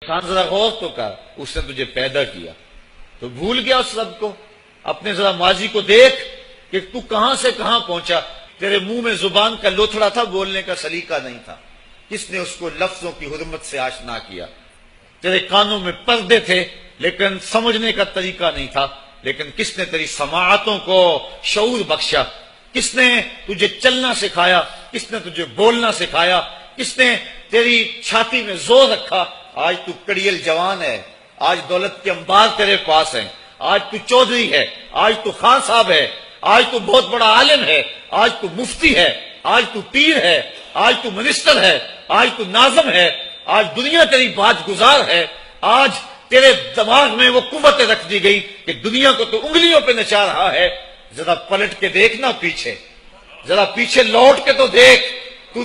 کہاں ذرا غور تو کر، اس نے تجھے پیدا کیا تو بھول گیا اس رب کو؟ اپنے ذرا ماضی کو دیکھ کہ تو کہاں سے کہاں پہنچا۔ تیرے منہ میں زبان کا لوتھڑا تھا، بولنے کا سلیقہ نہیں تھا، کس نے اس کو لفظوں کی حرمت سے آشنا کیا؟ تیرے کانوں میں پردے تھے لیکن سمجھنے کا طریقہ نہیں تھا، لیکن کس نے تیری سماعتوں کو شعور بخشا؟ کس نے تجھے چلنا سکھایا؟ کس نے تجھے بولنا سکھایا؟ کس نے تیری چھاتی میں زور رکھا؟ آج تو کڑیل جوان ہے، آج دولت کے انبار تیرے پاس ہیں، آج تو چودھری ہے، آج تو خان صاحب ہے، آج تو بہت بڑا عالم ہے، آج تو مفتی ہے، آج تو پیر ہے، آج تو منسٹر ہے، آج تو ناظم ہے، آج دنیا تیری بات گزار ہے، آج تیرے دماغ میں وہ قوت رکھ دی گئی کہ دنیا کو تو انگلیوں پہ نچا رہا ہے۔ ذرا پلٹ کے دیکھنا پیچھے، ذرا پیچھے لوٹ کے تو دیکھ،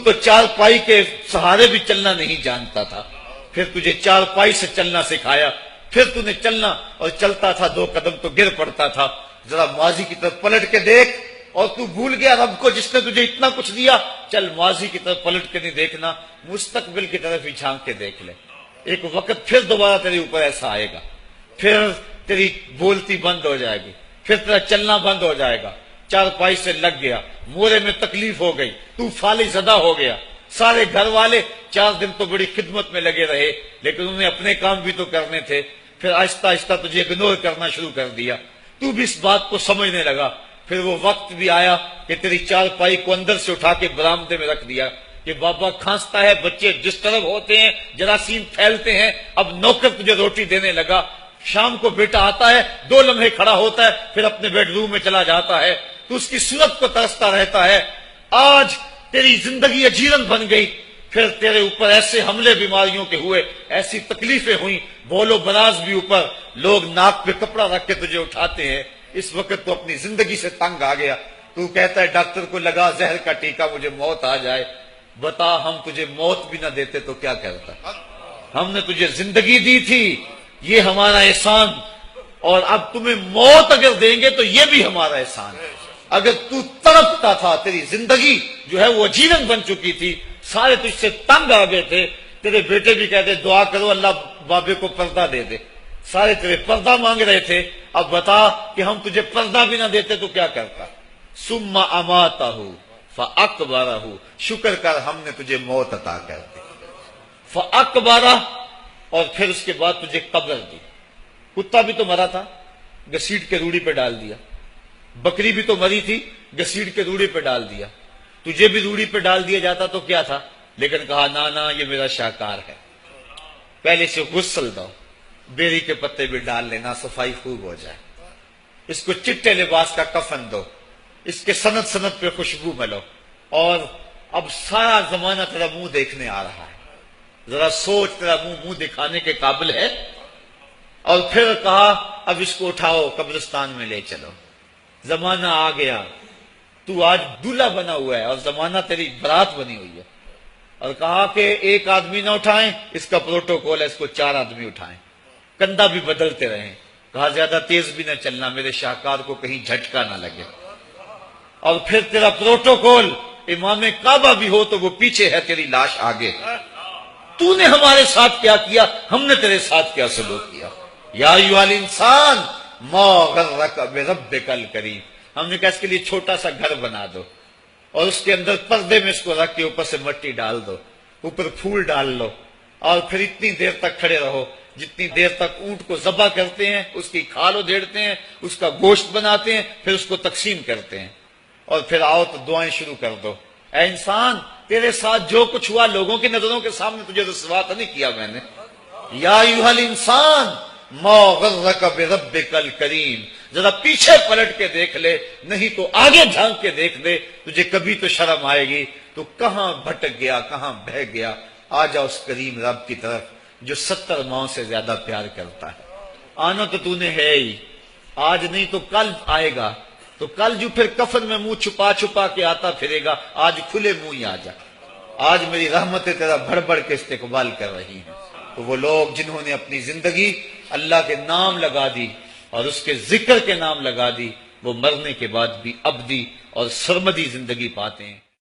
تو چار پائی کے سہارے بھی چلنا نہیں جانتا تھا، پھر تجھے چار پائی سے چلنا سکھایا، پھر تو نے چلنا اور چلتا تھا، دو قدم تو گر پڑتا تھا۔ ذرا ماضی کی طرف پلٹ کے دیکھ، اور تو بھول گیا رب کو جس نے تجھے اتنا کچھ دیا۔ چل ماضی کی طرف پلٹ کے نہیں دیکھنا، مستقبل کی طرف ہی جھانک کے دیکھ لے۔ ایک وقت پھر دوبارہ تیرے اوپر ایسا آئے گا، پھر تیری بولتی بند ہو جائے گی، پھر تیرا چلنا بند ہو جائے گا۔ چار پائی سے لگ گیا، مورے میں تکلیف ہو گئی، تو فالج زدہ ہو گیا۔ سارے گھر والے 4 دن تو بڑی خدمت میں لگے رہے، لیکن انہیں اپنے کام بھی تو کرنے تھے، پھر آہستہ آہستہ تجھے اگنور کرنا شروع کر دیا۔ تو بھی اس بات کو سمجھنے لگا۔ پھر وہ وقت بھی آیا کہ تیری چار پائی کو اندر سے اٹھا کے برآمدے میں رکھ دیا کہ بابا کھانستا ہے، بچے ڈسٹرب ہوتے ہیں، جراثیم پھیلتے ہیں، اب نوکر تجھے روٹی دینے لگا۔ شام کو بیٹا آتا ہے، 2 لمحے کھڑا ہوتا ہے، پھر اپنے بیڈ روم میں چلا جاتا ہے، تو اس کی صورت کو ترستا رہتا ہے۔ آج تیری زندگی اجیرن بن گئی، پھر تیرے اوپر ایسے حملے بیماریوں کے ہوئے، ایسی تکلیفیں ہوئیں، بول و براز بھی اوپر، لوگ ناک پہ کپڑا رکھ کے تجھے اٹھاتے ہیں۔ اس وقت تو اپنی زندگی سے تنگ آ گیا، تو کہتا ہے ڈاکٹر کو لگا زہر کا ٹیکہ، مجھے موت آ جائے۔ بتا ہم تجھے موت بھی نہ دیتے تو کیا کرتا؟ ہم نے تجھے زندگی دی تھی، یہ ہمارا احسان، اور اب تمہیں موت اگر دیں گے تو یہ بھی ہمارا احسان ہے۔ اگر تو تڑپتا تھا، تیری زندگی جو ہے وہ اجیرن بن چکی تھی، سارے تجھ سے تنگ آ گئے تھے، تیرے بیٹے بھی کہتے دعا کرو اللہ بابے کو پردہ دے دے، سارے تیرے پردہ مانگ رہے تھے، اب بتا کہ ہم تجھے پردہ بھی نہ دیتے تو کیا کرتا؟ ثم اماتہ فاقبرہ، شکر کر ہم نے تجھے موت عطا کر دی، فاقبرہ، اور پھر اس کے بعد تجھے قبر دی۔ کتا بھی تو مرا تھا، گھسیٹ کے روڑی پہ ڈال دیا، بکری بھی تو مری تھی، گھسیٹ کے روڑی پہ ڈال دیا، تجھے بھی روڑی پہ ڈال دیا جاتا تو کیا تھا؟ لیکن کہا نا یہ میرا شاہکار ہے، پہلے سے غسل دو، بیری کے پتے بھی ڈال لینا، صفائی خوب ہو جائے، اس کو چٹے لباس کا کفن دو، اس کے سند سند پہ خوشبو ملو، اور اب سارا زمانہ تیرا منہ دیکھنے آ رہا ہے، ذرا سوچ تیرا منہ دکھانے کے قابل ہے؟ اور پھر کہا اب اس کو اٹھاؤ قبرستان میں لے چلو، زمانہ آ گیا، تو آج دولہا بنا ہوا ہے اور زمانہ تیری برات بنی ہوئی ہے، اور کہا کہ ایک آدمی نہ اٹھائیں، اس کا پروٹوکول ہے، اس کو 4 آدمی اٹھائیں، کندھا بھی بدلتے رہیں، کہا زیادہ تیز بھی نہ چلنا، میرے شاہکار کو کہیں جھٹکا نہ لگے، اور پھر تیرا پروٹوکول امام کعبہ بھی ہو تو وہ پیچھے ہے، تیری لاش آگے۔ تو نے ہمارے ساتھ کیا کیا، ہم نے تیرے ساتھ کیا سلوک کیا؟ یا ایھا الانسان ما غرک بربک الکریم، ہم نے کہا اس کے لیے چھوٹا سا گھر بنا دو، اور اس کے اندر پردے میں اس کو رکھ کے اوپر سے مٹی ڈال دو، اوپر پھول ڈال لو، اور پھر اتنی دیر تک کھڑے رہو جتنی دیر تک اونٹ کو ذبح کرتے ہیں، اس کی کھال ادھیڑتے ہیں، اس کا گوشت بناتے ہیں، پھر اس کو تقسیم کرتے ہیں، اور پھر آؤ تو دعائیں شروع کر دو۔ اے انسان، تیرے ساتھ جو کچھ ہوا لوگوں کی نظروں کے سامنے تجھے رسوا تو نہیں کیا میں نے؟ یا ایھا الانسان ما غرک بربک الکریم، ذرا پیچھے پلٹ کے دیکھ لے، نہیں تو آگے جھانک کے دیکھ لے، تجھے کبھی تو شرم آئے گی، تو کہاں بھٹک گیا، کہاں بہہ گیا۔ آ جا اس کریم رب کی طرف جو 70 ماؤں سے زیادہ پیار کرتا ہے۔ آنا تو نے ہے ہی، آج نہیں تو کل آئے گا، تو کل جو پھر کفن میں منہ چھپا چھپا کے آتا پھرے گا، آج کھلے منہ ہی آ جا۔ آج میری رحمتیں تیرا بڑھ بڑھ کے استقبال کر رہی ہیں۔ تو وہ لوگ جنہوں نے اپنی زندگی اللہ کے نام لگا دی اور اس کے ذکر کے نام لگا دی، وہ مرنے کے بعد بھی ابدی اور سرمدی زندگی پاتے ہیں۔